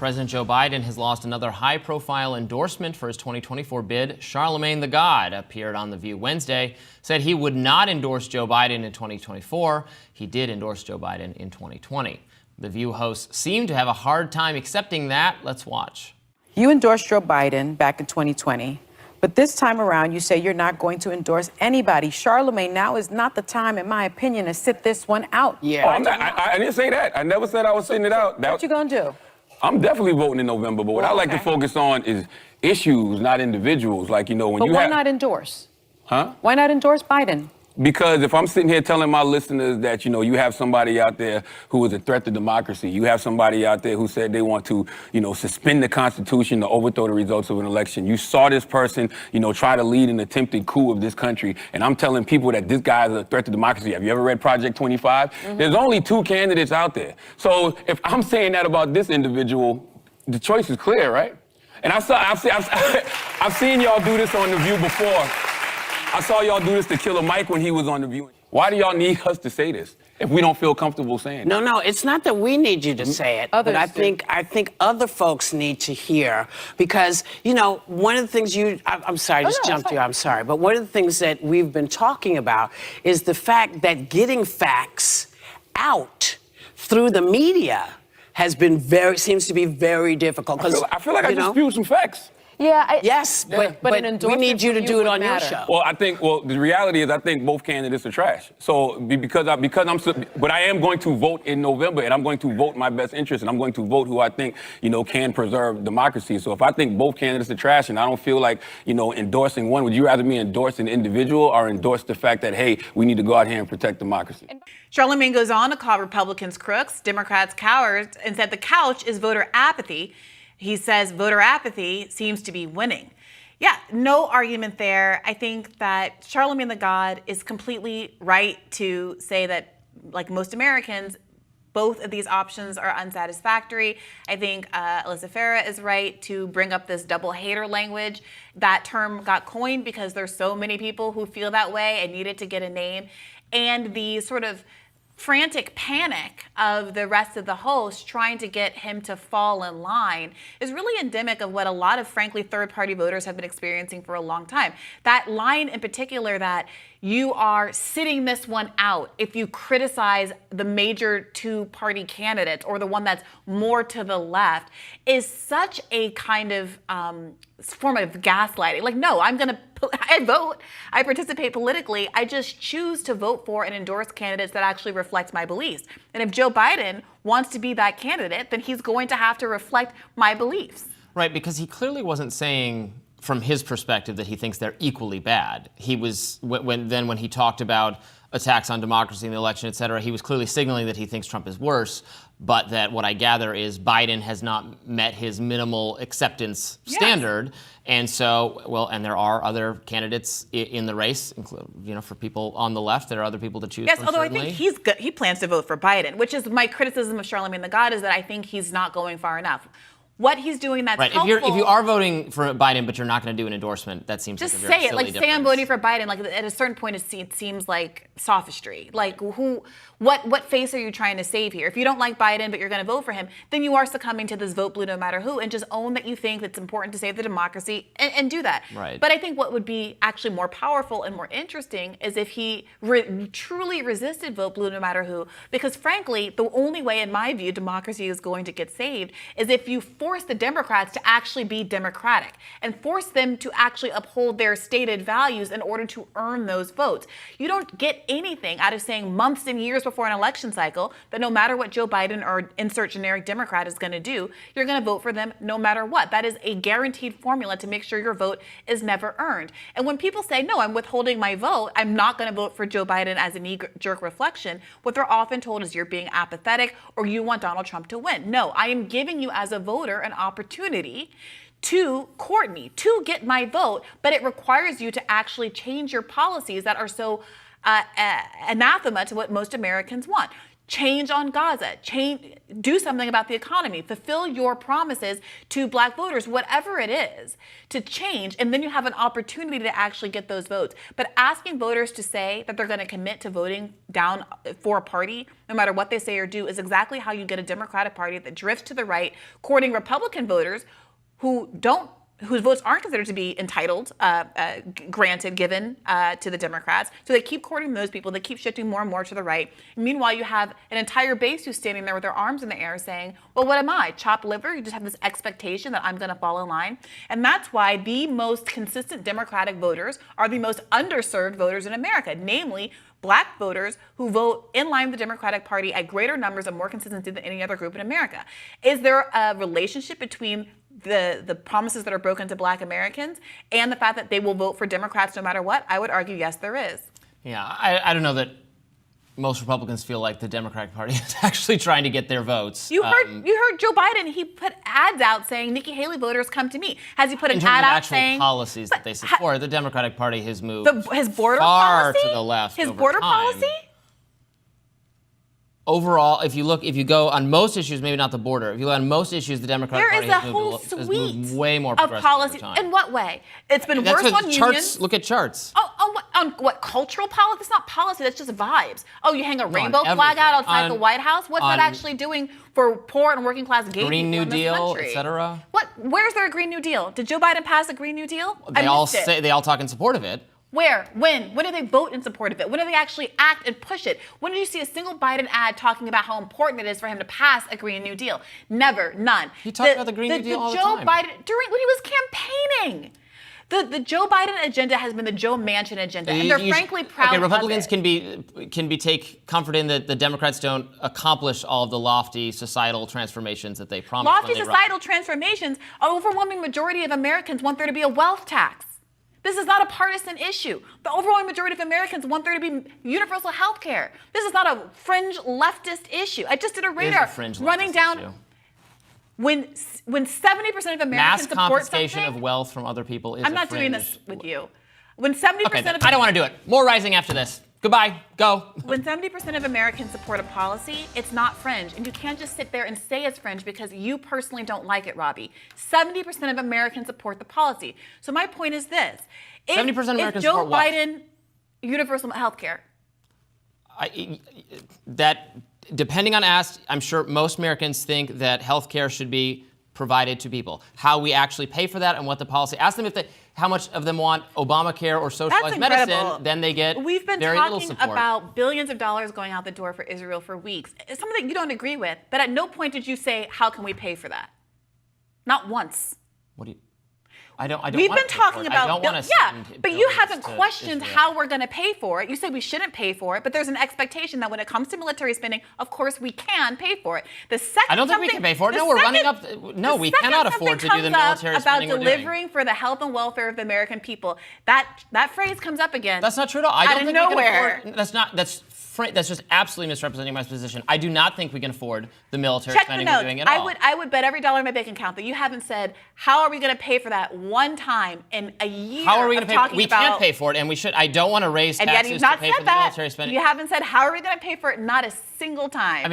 President Joe Biden has lost another high-profile endorsement for his 2024 bid. Charlamagne Tha God appeared on The View Wednesday, said he would not endorse Joe Biden in 2024. He did endorse Joe Biden in 2020. The View hosts seem to have a hard time accepting that. Let's watch. You endorsed Joe Biden back in 2020, but this time around you say you're not going to endorse anybody. Charlamagne, now is not the time, in my opinion, to sit this one out. Yeah. I didn't say that. I never said I was sitting it out. What you gonna do? I'm definitely voting in November, but what I like to focus on is issues, not individuals. Like, you know, when but why not endorse? Huh? Why not endorse Biden? Because if I'm sitting here telling my listeners that, you know, you have somebody out there who is a threat to democracy, you have somebody out there who said they want to, you know, suspend the Constitution to overthrow the results of an election. You saw this person, you know, try to lead an attempted coup of this country. And I'm telling people that this guy is a threat to democracy. Have you ever read Project 25? Mm-hmm. There's only 2 candidates out there. So if I'm saying that about this individual, the choice is clear, right? And I've seen y'all do this on The View before. I saw y'all do this to Killer Mike when he was on The View. Why do y'all need us to say this if we don't feel comfortable saying it? No, it's not that we need you to say it, but I think other folks need to hear, because, you know, one of the things I'm sorry, just jumped you, I'm sorry, but one of the things that we've been talking about is the fact that getting facts out through the media seems to be very difficult. I feel like I just spewed some facts. Yeah. Yes, but we need you to do it on your show. Well, the reality is I think both candidates are trash. So but I am going to vote in November, and I'm going to vote my best interest, and I'm going to vote who I think, you know, can preserve democracy. So if I think both candidates are trash and I don't feel like, you know, endorsing one, would you rather me endorse an individual or endorse the fact that, hey, we need to go out here and protect democracy? Charlamagne goes on to call Republicans crooks, Democrats cowards, and said the couch is voter apathy. He says voter apathy seems to be winning. Yeah, no argument there. I think that Charlamagne Tha God is completely right to say that, like most Americans, both of these options are unsatisfactory. I think Alyssa Farah is right to bring up this double hater language. That term got coined because there's so many people who feel that way and needed to get a name. And the sort of frantic panic of the rest of the host trying to get him to fall in line is really endemic of what a lot of, frankly, third-party voters have been experiencing for a long time. That line in particular, that you are sitting this one out if you criticize the major 2-party candidates or the one that's more to the left, is such a kind of form of gaslighting. Like, no, I vote, I participate politically, I just choose to vote for and endorse candidates that actually reflect my beliefs. And if Joe Biden wants to be that candidate, then he's going to have to reflect my beliefs. Right, because he clearly wasn't saying from his perspective that he thinks they're equally bad. He was, when he talked about attacks on democracy in the election, et cetera, he was clearly signaling that he thinks Trump is worse, but that what I gather is Biden has not met his minimal acceptance standard. And so, and there are other candidates in the race, you know, for people on the left. There are other people to choose from, although certainly. I think he plans to vote for Biden, which is my criticism of Charlamagne Tha God, is that I think he's not going far enough. What he's doing that's helpful. If you are voting for Biden, but you're not going to do an endorsement, that seems just like a very say it. silly Like, difference. say I'm voting for Biden. Like, at a certain point, it seems like sophistry. Like, what face are you trying to save here? If you don't like Biden, but you're going to vote for him, then you are succumbing to this vote blue no matter who, and just own that you think it's important to save the democracy and do that. Right. But I think what would be actually more powerful and more interesting is if he truly resisted vote blue no matter who, because frankly, the only way, in my view, democracy is going to get saved is if you force the Democrats to actually be democratic and force them to actually uphold their stated values in order to earn those votes. You don't get anything out of saying months and years before an election cycle that no matter what Joe Biden or insert generic Democrat is going to do, you're going to vote for them no matter what. That is a guaranteed formula to make sure your vote is never earned. And when people say, no, I'm withholding my vote, I'm not going to vote for Joe Biden as a knee-jerk reflection, what they're often told is you're being apathetic or you want Donald Trump to win. No, I am giving you as a voter an opportunity to court me, to get my vote, but it requires you to actually change your policies that are so anathema to what most Americans want. change on Gaza, do something about the economy, fulfill your promises to black voters, whatever it is, to change, and then you have an opportunity to actually get those votes. But asking voters to say that they're going to commit to voting down for a party, no matter what they say or do, is exactly how you get a Democratic Party that drifts to the right, courting Republican voters whose votes aren't considered to be entitled, given to the Democrats. So they keep courting those people. They keep shifting more and more to the right. And meanwhile, you have an entire base who's standing there with their arms in the air saying, well, what am I, chopped liver? You just have this expectation that I'm going to fall in line. And that's why the most consistent Democratic voters are the most underserved voters in America, namely black voters who vote in line with the Democratic Party at greater numbers and more consistency than any other group in America. Is there a relationship between the promises that are broken to black Americans and the fact that they will vote for Democrats no matter what? I would argue, yes, there is. Yeah, I don't know that most Republicans feel like the Democratic Party is actually trying to get their votes. You heard Joe Biden. He put ads out saying Nikki Haley voters come to me. Has he put an ad out saying policies that they support? The Democratic Party has moved his border far policy? to the left. His over border time. policy? Overall, if you go on most issues, maybe not the border. If you go on most issues, the Democratic There Party is a has whole moved suite way more of progressive policies. over time. In what way? It's been That's worse what on charts. unions. Look at charts. On what cultural policy? That's not policy. That's just vibes. Oh, you hang a rainbow on flag out everything. outside the White House. What's that actually doing for poor and working class gay Green people New in this Deal, country? etc. What? Where's there a Green New Deal? Did Joe Biden pass a Green New Deal? They all talk in support of it. Where? When? When do they vote in support of it? When do they actually act and push it? When did you see a single Biden ad talking about how important it is for him to pass a Green New Deal? Never, none. He talked about the Green New Deal all the time. Joe Biden, when he was campaigning. The Joe Biden agenda has been the Joe Manchin agenda, and they're frankly proud of it. Republicans can take comfort in that the Democrats don't accomplish all of the lofty societal transformations that they promised. Lofty societal transformations, an overwhelming majority of Americans want there to be a wealth tax. This is not a partisan issue. The overwhelming majority of Americans want there to be universal health care. This is not a fringe leftist issue. I just did a radar running down. Issue. When 70% of Americans mass support confiscation something, of wealth from other people is I'm not doing this with you. When 70% of I don't want to do it. More rising after this. Goodbye. Go. When 70% of Americans support a policy, it's not fringe. And you can't just sit there and say it's fringe because you personally don't like it, Robby. 70% of Americans support the policy. So my point is this. 70% of Americans Joe support what? Biden universal health care. Depending on asked, I'm sure most Americans think that health care should be provided to people. How we actually pay for that and what the policy. Ask them how much of them want Obamacare or socialized medicine, then they get We've been very little talking support. about billions of dollars going out the door for Israel for weeks. It's something that you don't agree with, but at no point did you say, how can we pay for that? Not once. What do you? I don't. We've want been to talking support. I about don't want to but you haven't to questioned Israel. how we're going to pay for it. You say we shouldn't pay for it, but there's an expectation that when it comes to military spending, of course we can pay for it. The second I don't think we can pay for it. No, we're running up. No, we cannot afford to do the military spending we're doing. About delivering for the health and welfare of the American people. That phrase comes up again. That's not true at all. I don't out of think nowhere. we can afford. That's just absolutely misrepresenting my position. I do not think we can afford the military Check spending the we're notes. doing at all. I would bet every dollar in my bank account that you haven't said, how are we going to pay for that one time in a year? How are we going to pay for it? We can't about, pay for it, and we should. I don't want to raise and yet taxes you've to not pay said for the that. military spending. You haven't said, how are we going to pay for it? Not a single time. I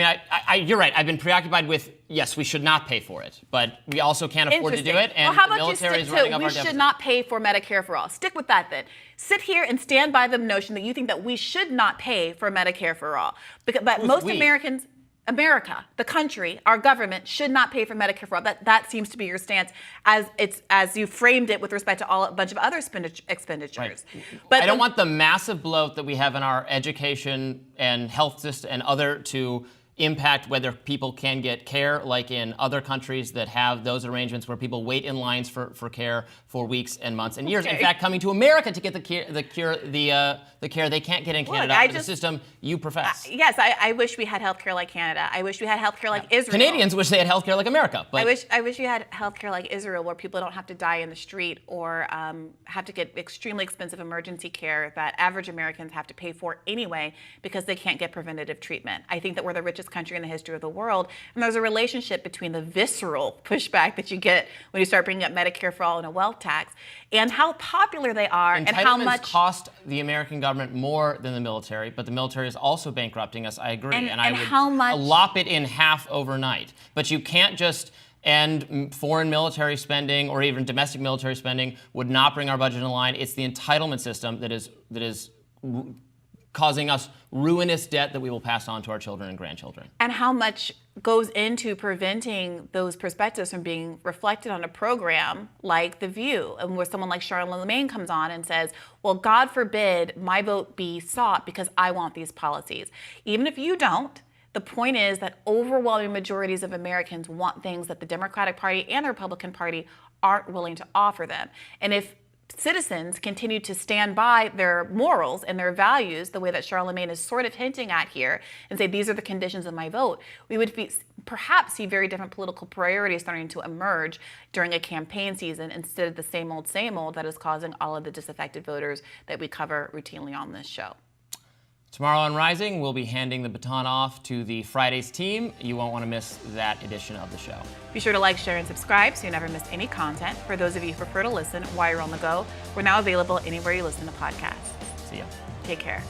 mean, you're right. I've been preoccupied with, yes, we should not pay for it, but we also can't afford to do it, and well, how the about military you is stick running to up we our should deficit. not pay for Medicare for all. Stick with that then. Sit here and stand by the notion that you think that we should not pay for Medicare for all. But most Americans, America, the country, our government should not pay for Medicare for all. That seems to be your stance as you framed it with respect to a bunch of other expenditures. Right. But I don't want the massive bloat that we have in our education and health system and other to impact whether people can get care, like in other countries that have those arrangements where people wait in lines for care for weeks and months and years. Okay. In fact, coming to America to get the care they can't get in Canada under the system you profess. Yes, I wish we had healthcare like Canada. I wish we had healthcare like Israel. Canadians wish they had healthcare like America. But I wish we had healthcare like Israel, where people don't have to die in the street or have to get extremely expensive emergency care that average Americans have to pay for anyway because they can't get preventative treatment. I think that we're the richest safest country in the history of the world. And there's a relationship between the visceral pushback that you get when you start bringing up Medicare for all and a wealth tax, and how popular they are, and how much cost the American government more than the military, but the military is also bankrupting us. I agree, and I would how much lop it in half overnight. But you can't just end foreign military spending or even domestic military spending would not bring our budget in line. It's the entitlement system that is causing us ruinous debt that we will pass on to our children and grandchildren. And how much goes into preventing those perspectives from being reflected on a program like The View, and where someone like Charlamagne comes on and says, well, God forbid my vote be sought because I want these policies. Even if you don't, the point is that overwhelming majorities of Americans want things that the Democratic Party and the Republican Party aren't willing to offer them. And if citizens continue to stand by their morals and their values the way that Charlamagne is sort of hinting at here and say these are the conditions of my vote, we would perhaps see very different political priorities starting to emerge during a campaign season instead of the same old that is causing all of the disaffected voters that we cover routinely on this show. Tomorrow on Rising, we'll be handing the baton off to the Fridays team. You won't want to miss that edition of the show. Be sure to like, share, and subscribe so you never miss any content. For those of you who prefer to listen while you're on the go, we're now available anywhere you listen to podcasts. See ya. Take care.